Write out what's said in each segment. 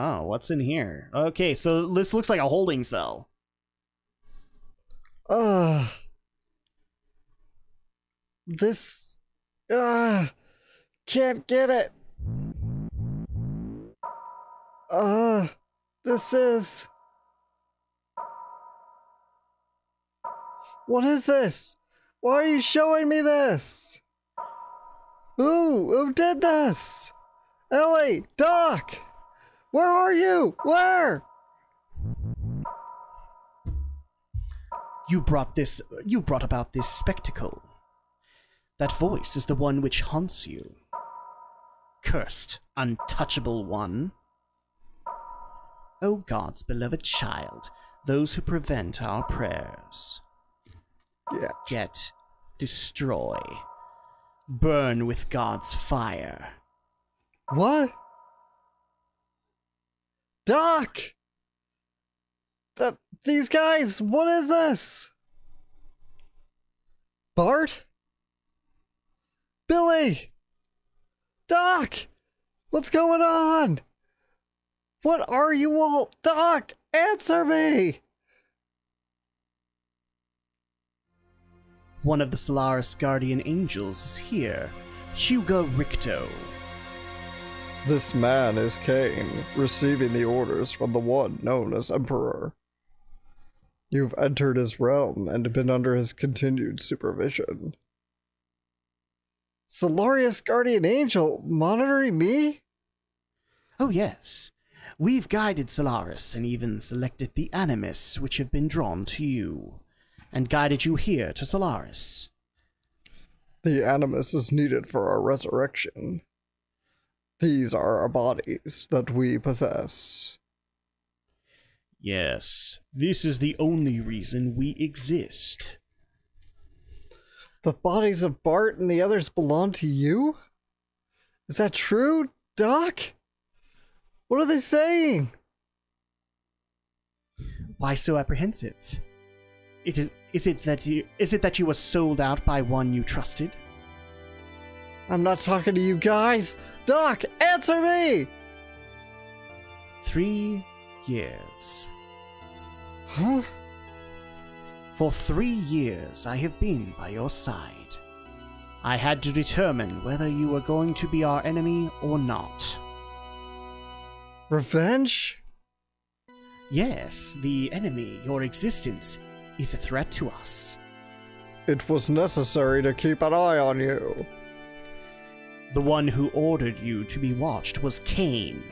Oh, what's in here? Okay, so this looks like a holding cell. This... can't get it. This is... What is this? Why are you showing me this? Who did this? Ellie, Doc! Where are you? Where? You brought about this spectacle. That voice is the one which haunts you. Cursed, untouchable one. O God's beloved child, those who prevent our prayers. Get, destroy, burn with God's fire. What? Doc! These guys, what is this? Bart? Billy! Doc! What's going on? What are you all? Doc, answer me! One of the Solaris Guardian Angels is here, Hugo Ricto. This man is Cain, receiving the orders from the one known as Emperor. You've entered his realm and been under his continued supervision. Solaris Guardian Angel monitoring me? Oh yes, we've guided Solaris and even selected the Animus which have been drawn to you, and guided you here to Solaris. The Animus is needed for our resurrection. These are our bodies that we possess. Yes, this is the only reason we exist. The bodies of Bart and the others belong to you? Is that true, Doc? What are they saying? Why so apprehensive? Is it that you were sold out by one you trusted? I'm not talking to you guys. Doc, answer me! 3 years. Huh? For 3 years I have been by your side. I had to determine whether you were going to be our enemy or not. Revenge? Yes, the enemy, your existence, is a threat to us. It was necessary to keep an eye on you. The one who ordered you to be watched was Cain.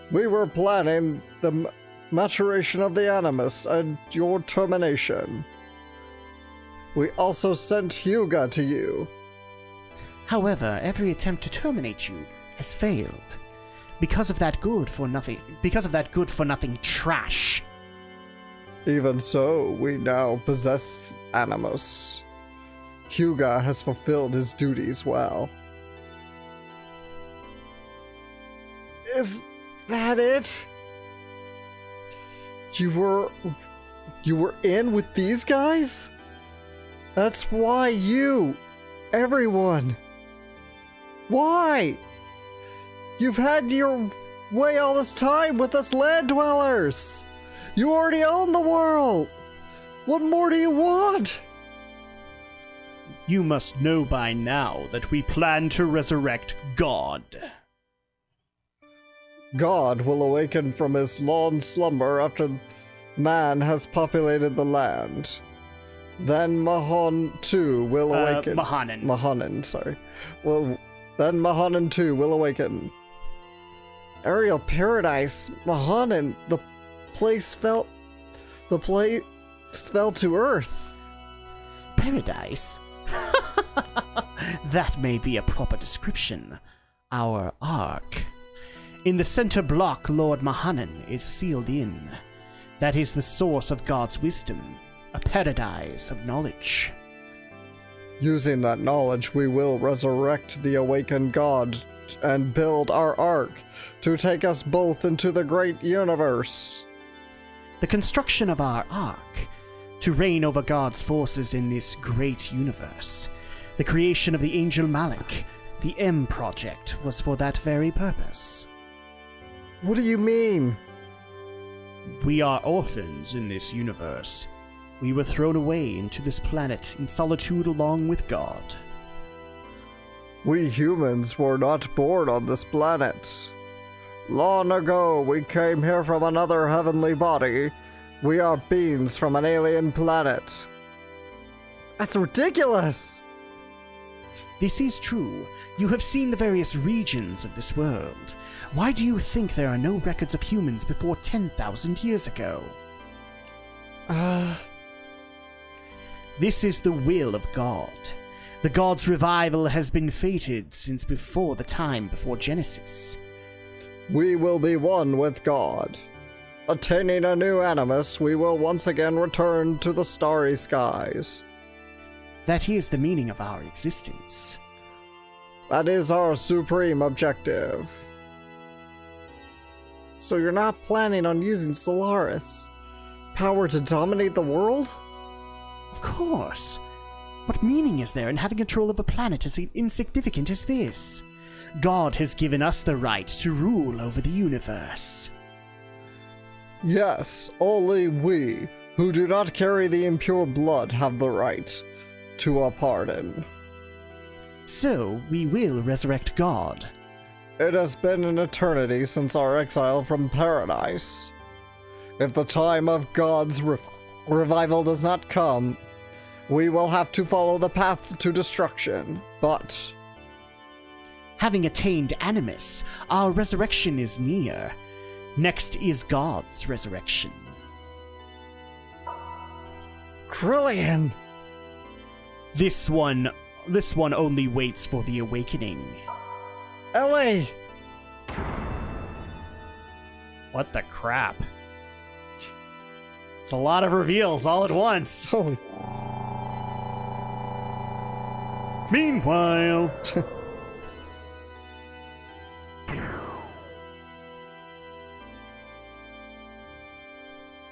We were planning the maturation of the Animus and your termination. We also sent Hyuga to you. However, every attempt to terminate you has failed. Because of that good for nothing trash. Even so, we now possess Animus. Hyuga has fulfilled his duties well. Is that it? You were in with these guys? That's why everyone. Why? You've had your way all this time with us land dwellers. You already own the world. What more do you want? You must know by now that we plan to resurrect God. God will awaken from his long slumber after man has populated the land. Then Mahon too will awaken. Mahanan, sorry. Well, then Mahanan too will awaken. Aerial Paradise, Mahanan, the place fell to Earth. Paradise? That may be a proper description. Our Ark. In the center block, Lord Mahanan is sealed in. That is the source of God's wisdom, a paradise of knowledge. Using that knowledge, we will resurrect the awakened God and build our Ark to take us both into the great universe. The construction of our Ark, to reign over God's forces in this great universe. The creation of the Angel Malik, the M Project, was for that very purpose. What do you mean? We are orphans in this universe. We were thrown away into this planet in solitude along with God. We humans were not born on this planet. Long ago, we came here from another heavenly body. We are beings from an alien planet. That's ridiculous! This is true. You have seen the various regions of this world. Why do you think there are no records of humans before 10,000 years ago? This is the will of God. The God's revival has been fated since before the time before Genesis. We will be one with God. Attaining a new animus, we will once again return to the starry skies. That is the meaning of our existence. That is our supreme objective. So you're not planning on using Solaris' power to dominate the world? Of course. What meaning is there in having control of a planet as insignificant as this? God has given us the right to rule over the universe. Yes, only we, who do not carry the impure blood, have the right to a pardon. So, we will resurrect God. It has been an eternity since our exile from paradise. If the time of God's revival does not come, we will have to follow the path to destruction, but... Having attained Animus, our resurrection is near. Next is God's resurrection. Krillian! This one only waits for the awakening. Ellie! What the crap? It's a lot of reveals all at once. Holy... Meanwhile...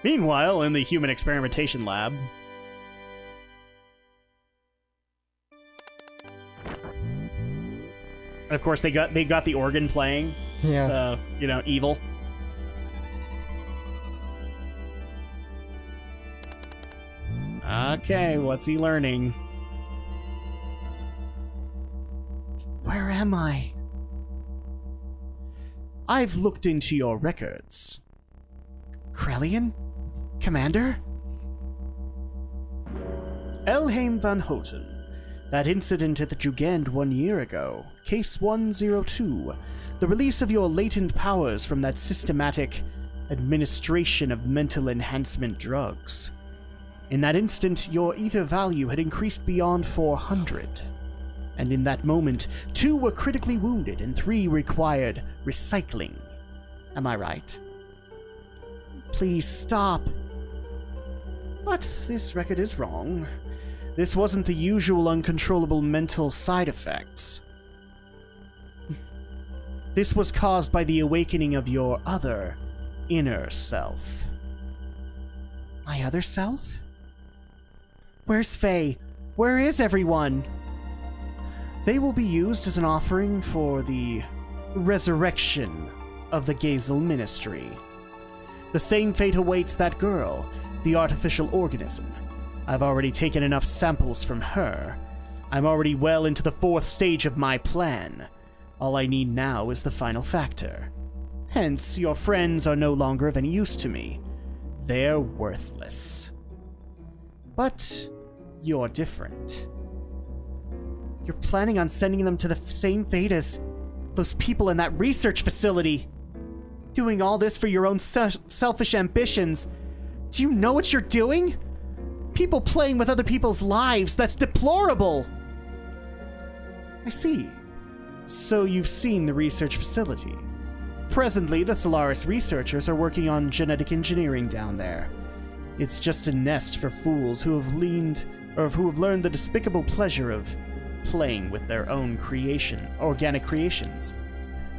Meanwhile, in the human experimentation lab... And of course, they got the organ playing. Yeah. So, you know, evil. Okay, what's he learning? Where am I? I've looked into your records. Krellian? Commander? Elheim van Houten. That incident at the Jugend 1 year ago. Case 102. The release of your latent powers from that systematic administration of mental enhancement drugs. In that instant, your ether value had increased beyond 400. And in that moment, 2 were critically wounded and 3 required recycling. Am I right? Please stop. But this record is wrong. This wasn't the usual uncontrollable mental side effects. This was caused by the awakening of your other inner self. My other self? Where's Faye? Where is everyone? They will be used as an offering for the resurrection of the Gazel Ministry. The same fate awaits that girl, the artificial organism. I've already taken enough samples from her. I'm already well into the 4th stage of my plan. All I need now is the final factor. Hence, your friends are no longer of any use to me. They're worthless. But you're different. You're planning on sending them to the same fate as those people in that research facility. Doing all this for your own selfish ambitions. Do you know what you're doing? People playing with other people's lives, that's deplorable! I see. So you've seen the research facility. Presently, the Solaris researchers are working on genetic engineering down there. It's just a nest for fools who have learned the despicable pleasure of playing with their own organic creations.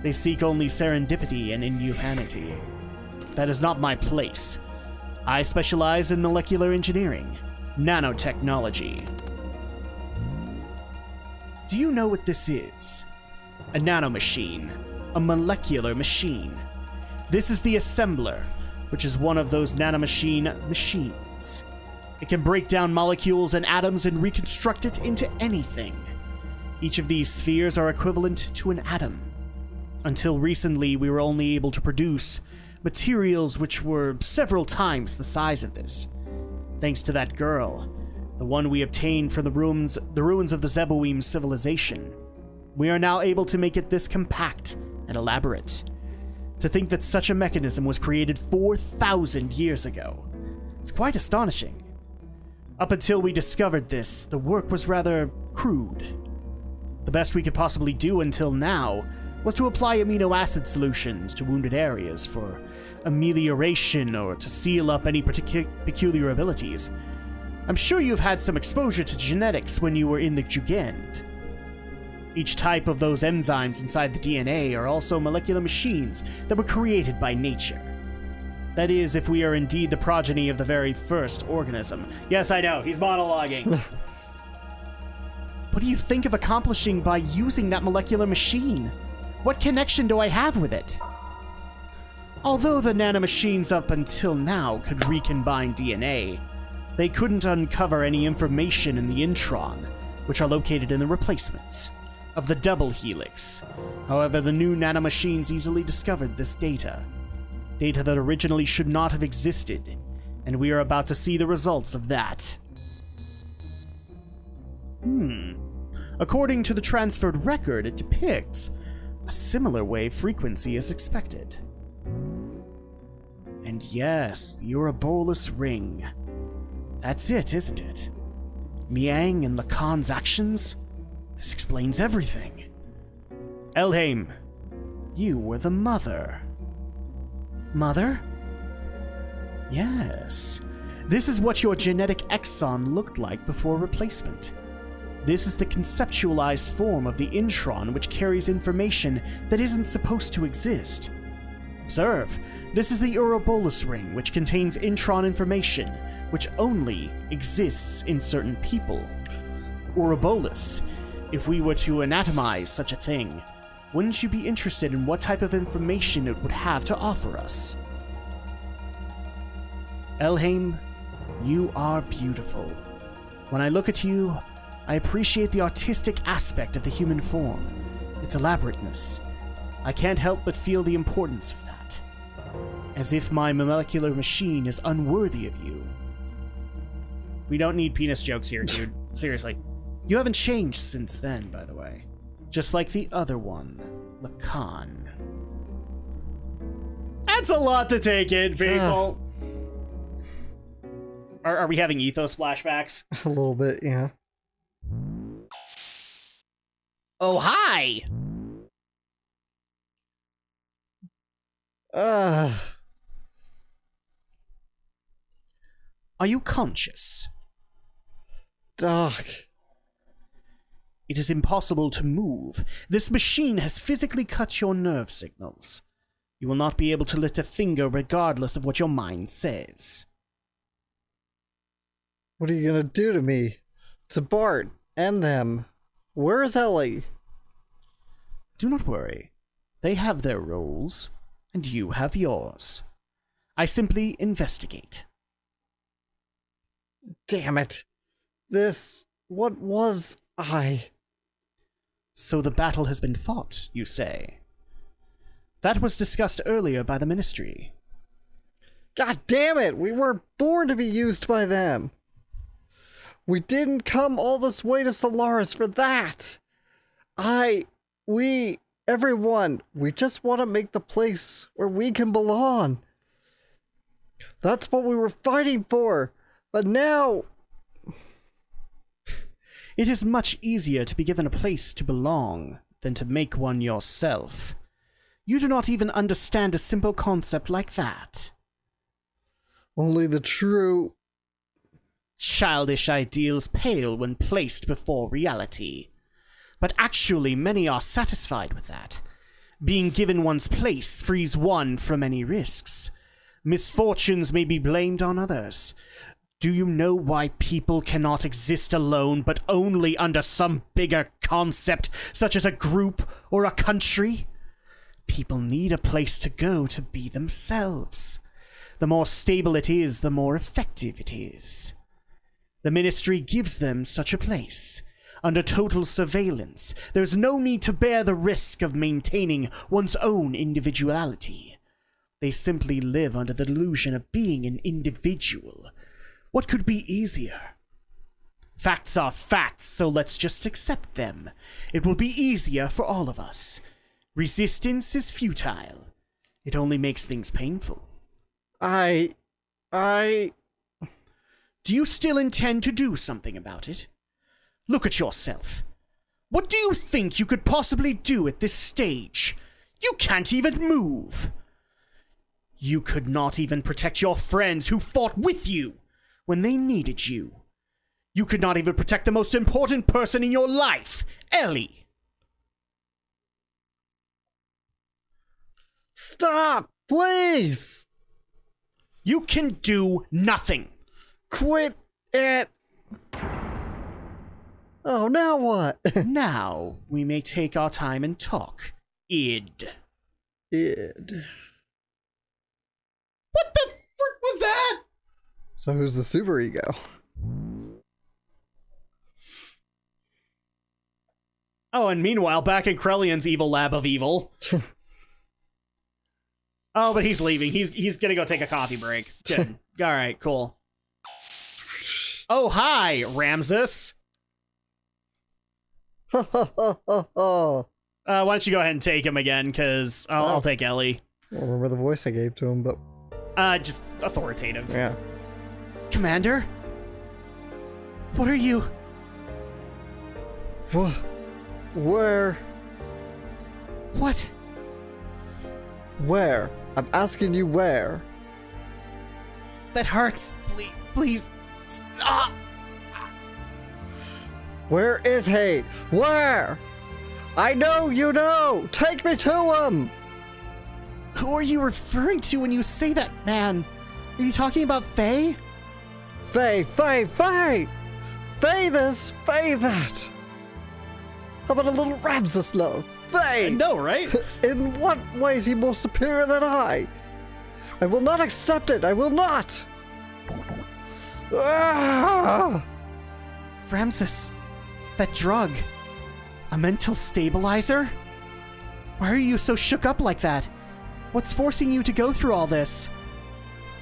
They seek only serendipity and inhumanity. That is not my place. I specialize in molecular engineering, nanotechnology. Do you know what this is? A nanomachine, a molecular machine. This is the assembler, which is one of those nanomachine machines. It can break down molecules and atoms and reconstruct it into anything. Each of these spheres are equivalent to an atom. Until recently, we were only able to produce materials which were several times the size of this. Thanks to that girl, the one we obtained from the ruins of the Zeboim civilization, we are now able to make it this compact and elaborate. To think that such a mechanism was created 4,000 years ago, it's quite astonishing. Up until we discovered this, the work was rather crude. The best we could possibly do until now was to apply amino acid solutions to wounded areas for amelioration or to seal up any peculiar abilities. I'm sure you've had some exposure to genetics when you were in the Jugend. Each type of those enzymes inside the DNA are also molecular machines that were created by nature. That is, if we are indeed the progeny of the very first organism. Yes, I know, he's monologuing. What do you think of accomplishing by using that molecular machine? What connection do I have with it? Although the nanomachines up until now could recombine DNA, they couldn't uncover any information in the intron, which are located in the replacements of the double helix. However, the new nanomachines easily discovered this data that originally should not have existed, and we are about to see the results of that. According to the transferred record, it depicts a similar wave frequency as expected. And yes, the Ouroboros ring. That's it, isn't it? Miang and Lacan's actions? This explains everything. Elhaim, you were the mother. Mother? Yes. This is what your genetic exon looked like before replacement. This is the conceptualized form of the intron which carries information that isn't supposed to exist. Observe, this is the Ouroboros ring, which contains intron information, which only exists in certain people. Ouroboros, if we were to anatomize such a thing, wouldn't you be interested in what type of information it would have to offer us? Elhaim, you are beautiful. When I look at you, I appreciate the artistic aspect of the human form, its elaborateness. I can't help but feel the importance of that. As if my molecular machine is unworthy of you. We don't need penis jokes here, dude. Seriously. You haven't changed since then, by the way. Just like the other one, Lacan. That's a lot to take in, people. Are we having ethos flashbacks? A little bit, yeah. Oh, hi! Are you conscious? Doc. It is impossible to move. This machine has physically cut your nerve signals. You will not be able to lift a finger regardless of what your mind says. What are you gonna do to me? To Bart and them. Where's Ellie? Do not worry. They have their roles, and you have yours. I simply investigate. Damn it. What was I? So the battle has been fought, you say? That was discussed earlier by the Ministry. God damn it! We weren't born to be used by them! We didn't come all this way to Solaris for that! Everyone, we just want to make the place where we can belong. That's what we were fighting for, but now... It is much easier to be given a place to belong than to make one yourself. You do not even understand a simple concept like that. Only the true... Childish ideals pale when placed before reality. But actually, many are satisfied with that. Being given one's place frees one from any risks. Misfortunes may be blamed on others. Do you know why people cannot exist alone, but only under some bigger concept, such as a group or a country? People need a place to go to be themselves. The more stable it is, the more effective it is. The Ministry gives them such a place. Under total surveillance, there's no need to bear the risk of maintaining one's own individuality. They simply live under the delusion of being an individual. What could be easier? Facts are facts, so let's just accept them. It will be easier for all of us. Resistance is futile. It only makes things painful. I... Do you still intend to do something about it? Look at yourself. What do you think you could possibly do at this stage? You can't even move. You could not even protect your friends who fought with you when they needed you. You could not even protect the most important person in your life, Ellie. Stop, please! You can do nothing. Quit it! Oh, now what? Now, we may take our time and talk. Id. What the frick was that? So who's the superego? Oh, and meanwhile, back in Krellion's evil lab of evil. Oh, but he's leaving. He's gonna go take a coffee break. Good. All right, cool. Oh, hi, Ramses. Why don't you go ahead and take him again, because I'll take Ellie. I don't remember the voice I gave to him, but... just authoritative. Yeah. Commander? What are you... What? Where? What? Where? I'm asking you where. That hurts. Please, stop. Where is he? Where? I know you know! Take me to him! Who are you referring to when you say that, man? Are you talking about Faye? Faye! Faye this, Faye that! How about a little Ramses love? Faye! I know, right? In what way is he more superior than I? I will not accept it! I will not! Ah! Ramses, that drug. A mental stabilizer? Why are you so shook up like that? What's forcing you to go through all this?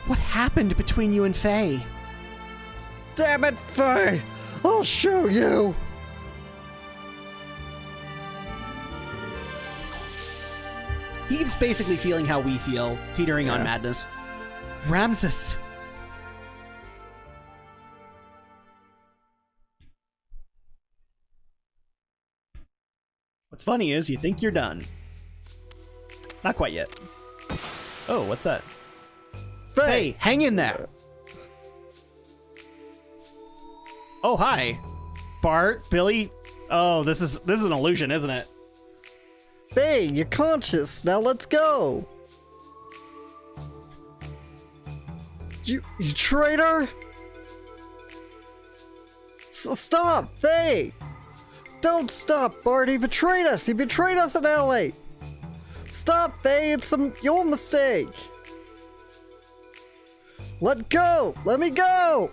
What happened between you and Faye? Damn it, Faye! I'll show you! He's basically feeling how we feel, teetering on madness. Ramses. What's funny is you think you're done. Not quite yet. Oh, what's that? Faye, hang in there. Oh, hi. Bart, Billy. Oh, this is an illusion, isn't it? Faye, you're conscious. Now let's go. You traitor! Stop, Faye! Don't stop, Bart. He betrayed us. He betrayed us in LA. Stop, Faye. It's your mistake. Let go. Let me go.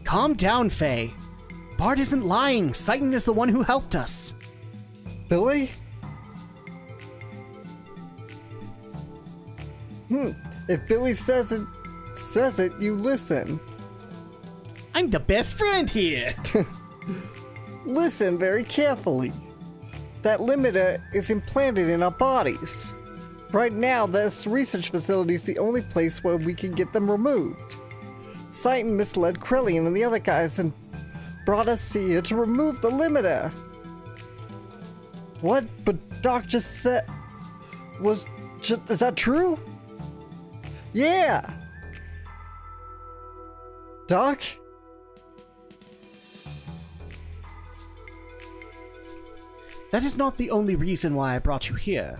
Calm down, Faye. Bart isn't lying. Citan is the one who helped us. Billy? If Billy says it, you listen. I'm the best friend here. Listen very carefully. That limiter is implanted in our bodies. Right now, this research facility is the only place where we can get them removed. Citan misled Krellian and the other guys and brought us here to remove the limiter. What? But Doc just said... is that true? Yeah! Doc? That is not the only reason why I brought you here.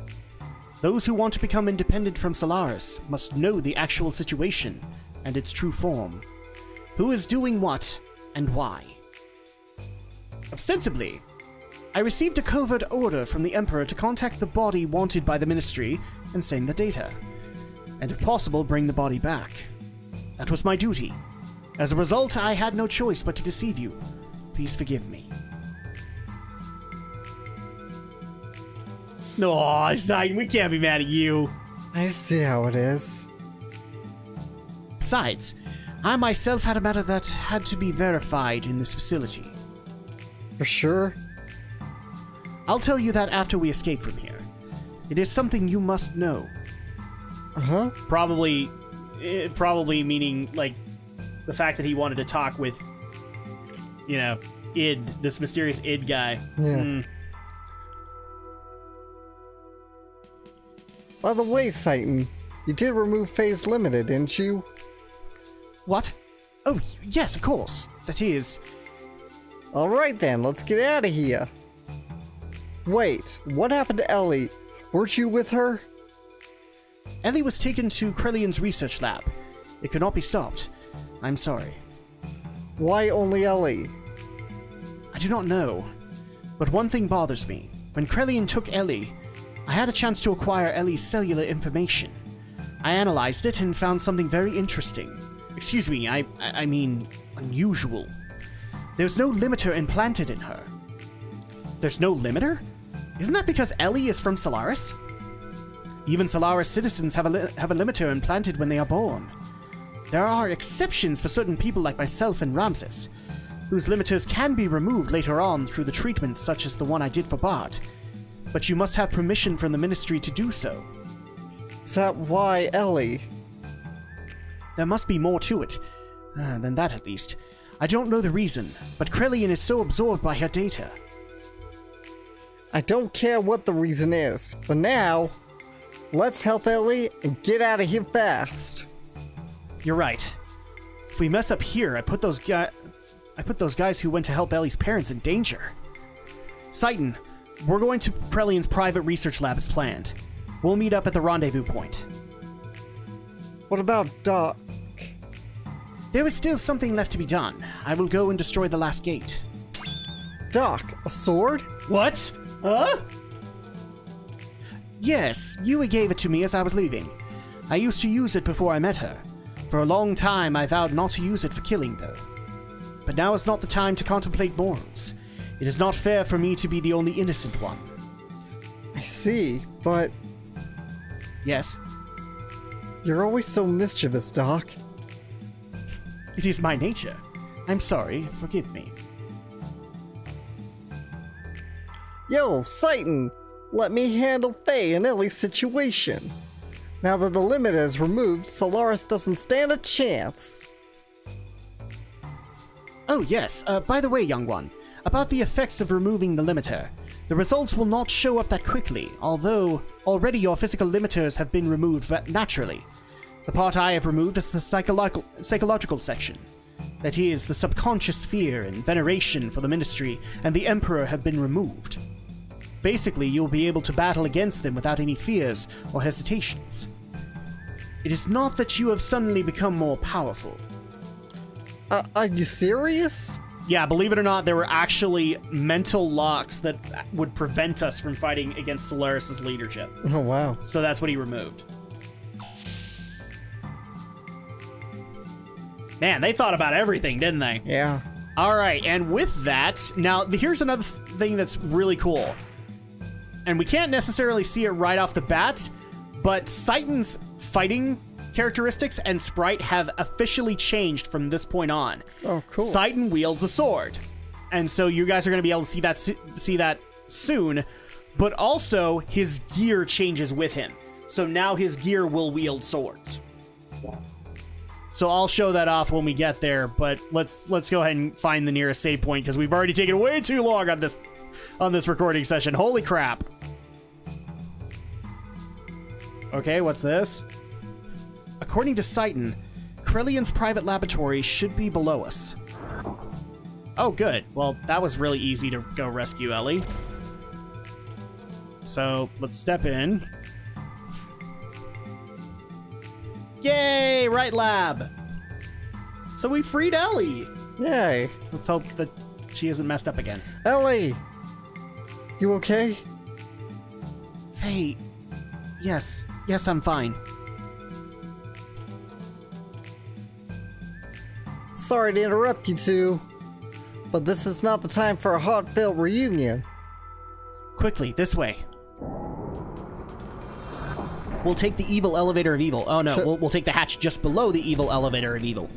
Those who want to become independent from Solaris must know the actual situation and its true form. Who is doing what and why. Ostensibly, I received a covert order from the Emperor to contact the body wanted by the Ministry and send the data. And if possible, bring the body back. That was my duty. As a result, I had no choice but to deceive you. Please forgive me. No, Sighten, we can't be mad at you. I see how it is. Besides, I myself had a matter that had to be verified in this facility. For sure? I'll tell you that after we escape from here. It is something you must know. Uh-huh. Probably meaning, like, the fact that he wanted to talk with, you know, Id, this mysterious Id guy. Yeah. By the way, Sighten, you did remove Phase Limited, didn't you? What? Oh, yes, of course. That is... Alright then, let's get out of here. Wait, what happened to Ellie? Weren't you with her? Ellie was taken to Krelian's research lab. It could not be stopped. I'm sorry. Why only Ellie? I do not know. But one thing bothers me. When Krelian took Ellie, I had a chance to acquire Ellie's cellular information. I analyzed it and found something very interesting. Excuse me, I mean, unusual. There's no limiter implanted in her. There's no limiter? Isn't that because Ellie is from Solaris? Even Solaris citizens have a limiter implanted when they are born. There are exceptions for certain people like myself and Ramses, whose limiters can be removed later on through the treatment such as the one I did for Bart. But you must have permission from the Ministry to do so. Is that why Ellie? There must be more to it. Than that, at least. I don't know the reason, but Krelian is so absorbed by her data. I don't care what the reason is, but now, let's help Ellie and get out of here fast. You're right. If we mess up here, I put those guys who went to help Ellie's parents in danger. Sighten, we're going to Krelian's private research lab as planned. We'll meet up at the rendezvous point. What about Drak? There is still something left to be done. I will go and destroy the last gate. Drak, a sword? What? Huh? Yes, Yui gave it to me as I was leaving. I used to use it before I met her. For a long time, I vowed not to use it for killing, though. But now is not the time to contemplate morals. It is not fair for me to be the only innocent one. I see, but... Yes? You're always so mischievous, Doc. It is my nature. I'm sorry, forgive me. Yo, Sighten! Let me handle Faye and Ellie's situation. Now that the limit is removed, Solaris doesn't stand a chance. Oh yes, by the way, young one, about the effects of removing the limiter. The results will not show up that quickly, although already your physical limiters have been removed naturally. The part I have removed is the psychological section. That is, the subconscious fear and veneration for the Ministry and the Emperor have been removed. Basically, you'll be able to battle against them without any fears or hesitations. It is not that you have suddenly become more powerful. Are you serious? Yeah, believe it or not, there were actually mental locks that would prevent us from fighting against Solaris' leadership. Oh, wow. So that's what he removed. Man, they thought about everything, didn't they? Yeah. All right, and with that, now here's another thing that's really cool. And we can't necessarily see it right off the bat, but Sighten's fighting characteristics and sprite have officially changed from this point on. Oh, cool. Sighten wields a sword. And so you guys are going to be able to see that soon, but also his gear changes with him. So now his gear will wield swords. So I'll show that off when we get there, but let's go ahead and find the nearest save point because we've already taken way too long on this recording session. Holy crap. Okay, what's this? According to Sighten, Krelian's private laboratory should be below us. Oh, good. Well, that was really easy to go rescue Ellie. So, let's step in. Yay! Right lab! So we freed Ellie! Yay. Let's hope that she isn't messed up again. Ellie! You okay? Faye, yes, I'm fine. Sorry to interrupt you two, but this is not the time for a heartfelt reunion. Quickly, this way. We'll take the evil elevator of evil. Oh no, we'll take the hatch just below the evil elevator of evil.